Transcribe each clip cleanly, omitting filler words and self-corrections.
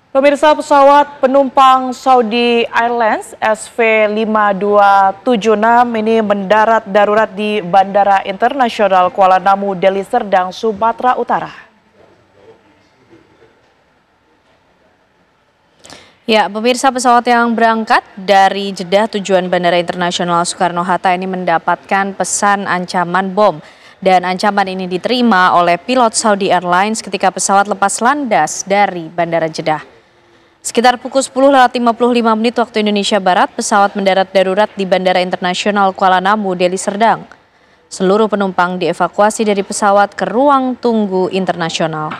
Pemirsa, pesawat penumpang Saudi Airlines SV5276 ini mendarat darurat di Bandara Internasional Kuala Namu, Deli Serdang, Sumatera Utara. Ya, pemirsa, pesawat yang berangkat dari Jeddah tujuan Bandara Internasional Soekarno-Hatta ini mendapatkan pesan ancaman bom. Dan ancaman ini diterima oleh pilot Saudi Airlines ketika pesawat lepas landas dari Bandara Jeddah. Sekitar pukul 10.55 waktu Indonesia Barat, pesawat mendarat darurat di Bandara Internasional Kuala Namu, Deli Serdang. Seluruh penumpang dievakuasi dari pesawat ke ruang tunggu internasional.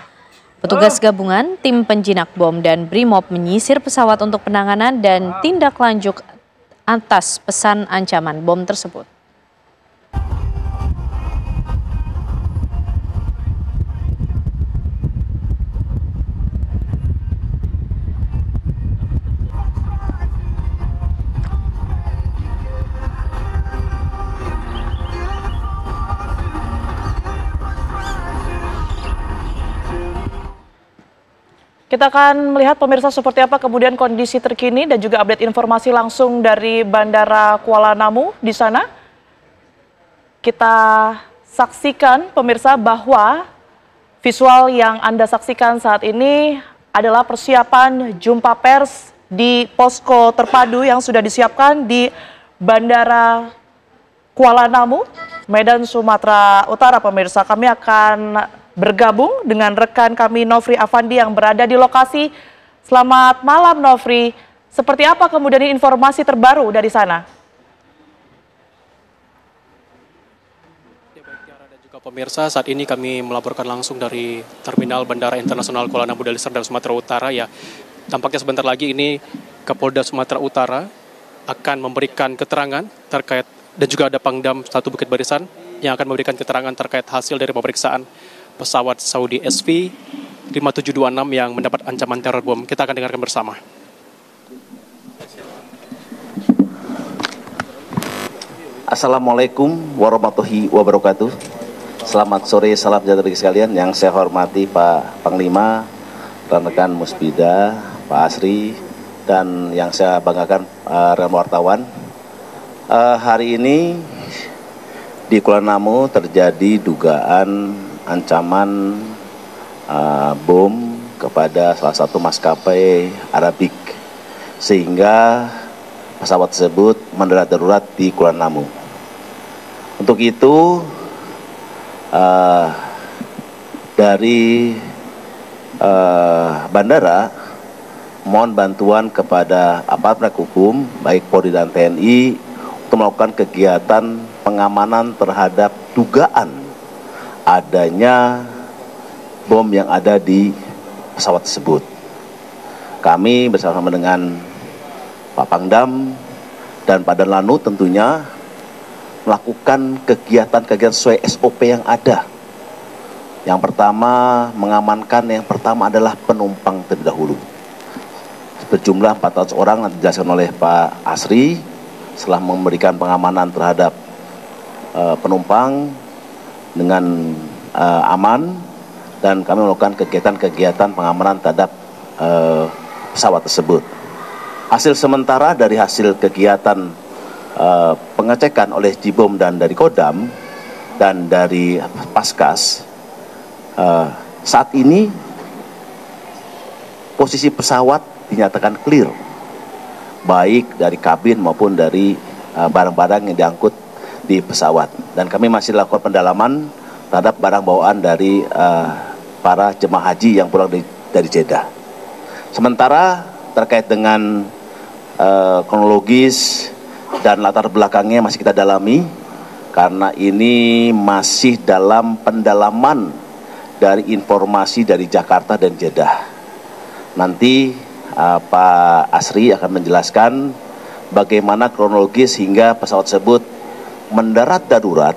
Petugas gabungan, tim penjinak bom dan BRIMOB menyisir pesawat untuk penanganan dan tindak lanjut atas pesan ancaman bom tersebut. Kita akan melihat pemirsa seperti apa kemudian kondisi terkini dan juga update informasi langsung dari Bandara Kuala Namu di sana. Kita saksikan pemirsa bahwa visual yang Anda saksikan saat ini adalah persiapan jumpa pers di posko terpadu yang sudah disiapkan di Bandara Kuala Namu, Medan, Sumatera Utara. Pemirsa, kami akan bergabung dengan rekan kami Nofri Afandi yang berada di lokasi. Selamat malam Nofri, seperti apa kemudian informasi terbaru dari sana? Ya, baik Tiara dan juga pemirsa, saat ini kami melaporkan langsung dari Terminal Bandara Internasional Kuala Namu, Deli Serdang, Sumatera Utara. Ya, tampaknya sebentar lagi ini Kapolda Sumatera Utara akan memberikan keterangan terkait, dan juga ada Pangdam 1 Bukit Barisan yang akan memberikan keterangan terkait hasil dari pemeriksaan pesawat Saudi SV5726 yang mendapat ancaman teror bom. Kita akan dengarkan bersama. Assalamualaikum warahmatullahi wabarakatuh. Selamat sore, salam sejahtera sekalian. Yang saya hormati Pak Panglima, rekan Musbida, Pak Asri, dan yang saya banggakan rekan wartawan. Hari ini di Kuala Namu terjadi dugaan ancaman bom kepada salah satu maskapai Arabik, sehingga pesawat tersebut mendarat darurat di Kuala Namu. Untuk itu dari bandara mohon bantuan kepada aparat penegak hukum baik Polri dan TNI untuk melakukan kegiatan pengamanan terhadap dugaan adanya bom yang ada di pesawat tersebut. Kami bersama dengan Pak Pangdam dan Pak Danlanut tentunya melakukan kegiatan-kegiatan sesuai SOP yang ada. Yang pertama, mengamankan yang pertama adalah penumpang terlebih dahulu. Berjumlah 400 orang, nanti dijelaskan oleh Pak Asri, setelah memberikan pengamanan terhadap penumpang dengan aman, dan kami melakukan kegiatan-kegiatan pengamanan terhadap pesawat tersebut. Hasil sementara dari hasil kegiatan pengecekan oleh Jibom dan dari Kodam dan dari Paskas, saat ini posisi pesawat dinyatakan clear, baik dari kabin maupun dari barang-barang yang diangkut di pesawat. Dan kami masih lakukan pendalaman terhadap barang bawaan dari para jemaah haji yang pulang dari Jeddah. Sementara terkait dengan kronologis dan latar belakangnya masih kita dalami, karena ini masih dalam pendalaman dari informasi dari Jakarta dan Jeddah. Nanti Pak Asri akan menjelaskan bagaimana kronologis hingga pesawat tersebut mendarat darurat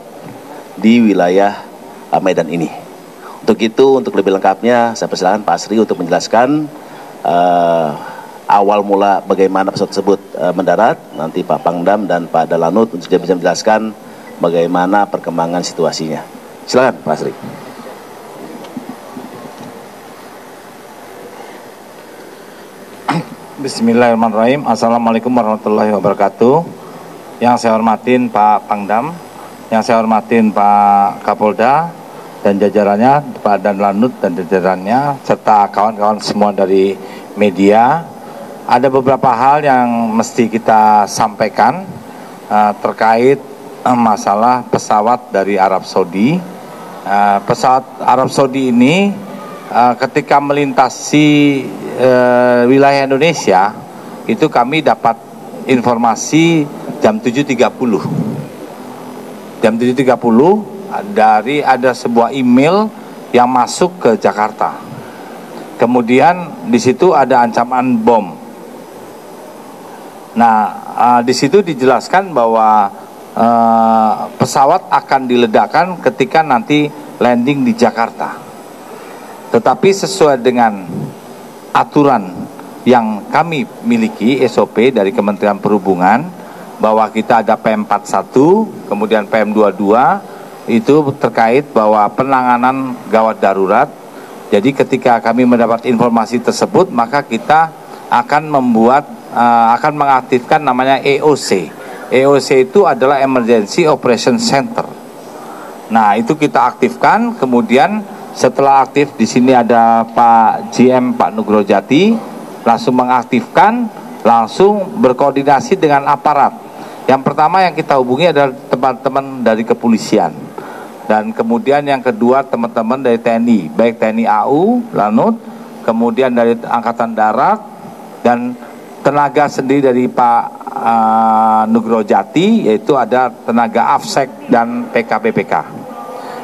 di wilayah Medan ini. Untuk itu, untuk lebih lengkapnya, saya persilakan Pak Asri untuk menjelaskan awal mula bagaimana pesawat tersebut mendarat. Nanti Pak Pangdam dan Pak Dalanut untuk bisa menjelaskan bagaimana perkembangan situasinya. Silakan Pak Asri. Bismillahirrahmanirrahim. Assalamualaikum warahmatullahi wabarakatuh. Yang saya hormatin Pak Pangdam, yang saya hormatin Pak Kapolda dan jajarannya, Pak Danlanut dan jajarannya, serta kawan-kawan semua dari media. Ada beberapa hal yang mesti kita sampaikan terkait masalah pesawat dari Arab Saudi. Pesawat Arab Saudi ini ketika melintasi wilayah Indonesia, itu kami dapat informasi jam 7.30. Jam 7.30 dari ada sebuah email yang masuk ke Jakarta. Kemudian di situ ada ancaman bom. Nah, di situ dijelaskan bahwa pesawat akan diledakkan ketika nanti landing di Jakarta. Tetapi sesuai dengan aturan yang kami miliki, SOP dari Kementerian Perhubungan, bahwa kita ada PM41, kemudian PM22, itu terkait bahwa penanganan gawat darurat. Jadi ketika kami mendapat informasi tersebut, maka kita akan akan mengaktifkan namanya EOC. EOC itu adalah Emergency Operation Center. Nah, itu kita aktifkan. Kemudian setelah aktif, di sini ada Pak GM Pak Nugroho Jati, langsung mengaktifkan, langsung berkoordinasi dengan aparat. Yang pertama yang kita hubungi adalah teman-teman dari kepolisian, dan kemudian yang kedua teman-teman dari TNI, baik TNI AU, Lanut, kemudian dari Angkatan Darat, dan tenaga sendiri dari Pak Nugroho Jati, yaitu ada tenaga AFSEK dan PKPPK.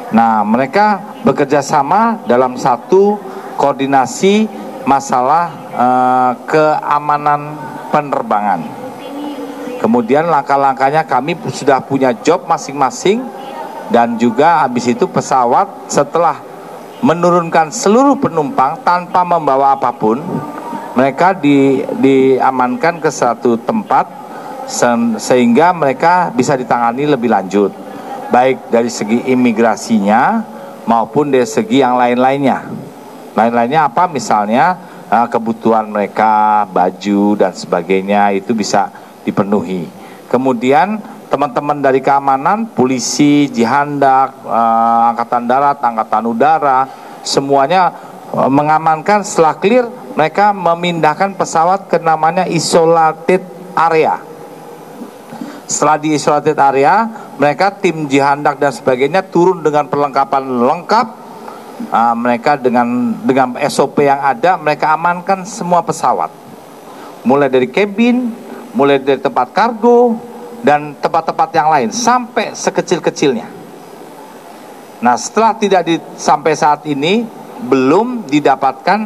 Nah, mereka bekerja sama dalam satu koordinasi masalah keamanan penerbangan. Kemudian langkah-langkahnya kami sudah punya job masing-masing, dan juga habis itu pesawat setelah menurunkan seluruh penumpang tanpa membawa apapun, mereka diamankan ke satu tempat sehingga mereka bisa ditangani lebih lanjut, baik dari segi imigrasinya maupun dari segi yang lain-lainnya. Lain-lainnya apa? Misalnya kebutuhan mereka, baju dan sebagainya, itu bisa dipenuhi. Kemudian teman-teman dari keamanan, polisi, Jihandak, Angkatan Darat, Angkatan Udara, semuanya mengamankan. Setelah clear, mereka memindahkan pesawat ke namanya isolated area. Setelah di isolated area, mereka tim Jihandak dan sebagainya turun dengan perlengkapan lengkap. Mereka dengan SOP yang ada, mereka amankan semua pesawat, mulai dari kabin, mulai dari tempat kargo, dan tempat-tempat yang lain, sampai sekecil-kecilnya. Nah, setelah sampai saat ini belum didapatkan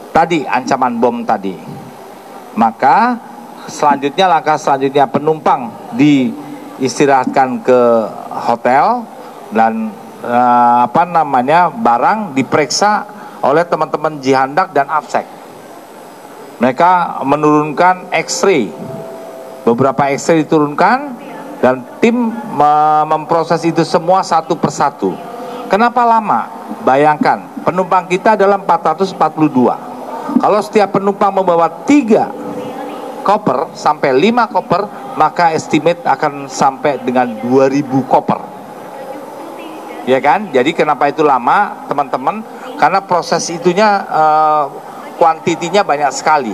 tadi ancaman bom tadi, maka selanjutnya, langkah selanjutnya, penumpang diistirahatkan ke hotel, dan barang diperiksa oleh teman-teman Jihandak dan AFSEK. Mereka menurunkan X-ray, beberapa X-ray diturunkan, dan tim memproses itu semua satu persatu. Kenapa lama? Bayangkan, penumpang kita adalah 442. Kalau setiap penumpang membawa 3 koper sampai 5 koper, maka estimate akan sampai dengan 2000 koper. Ya kan? Jadi kenapa itu lama, teman-teman? Karena proses itunya kuantitinya banyak sekali.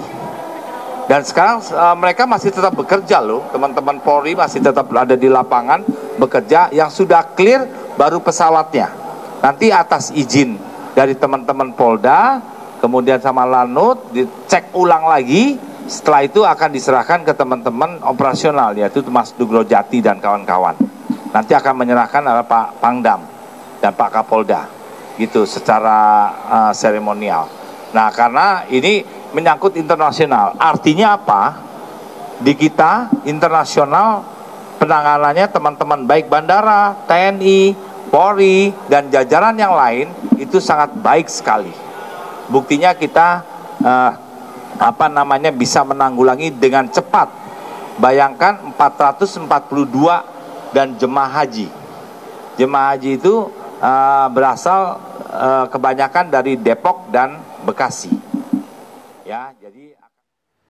Dan sekarang mereka masih tetap bekerja loh, teman-teman Polri masih tetap ada di lapangan bekerja. Yang sudah clear baru pesawatnya. Nanti atas izin dari teman-teman Polda, kemudian sama Lanut, dicek ulang lagi. Setelah itu akan diserahkan ke teman-teman operasional, yaitu Mas Nugroho Jati dan kawan-kawan. Nanti akan menyerahkan adalah Pak Pangdam dan Pak Kapolda, gitu, secara seremonial. Nah, karena ini menyangkut internasional, artinya apa? Di kita internasional penanganannya teman-teman baik bandara, TNI, Polri, dan jajaran yang lain itu sangat baik sekali. Buktinya kita bisa menanggulangi dengan cepat. Bayangkan 442 dan jemaah haji. Jemaah haji itu berasal kebanyakan dari Depok dan Bekasi. Ya, jadi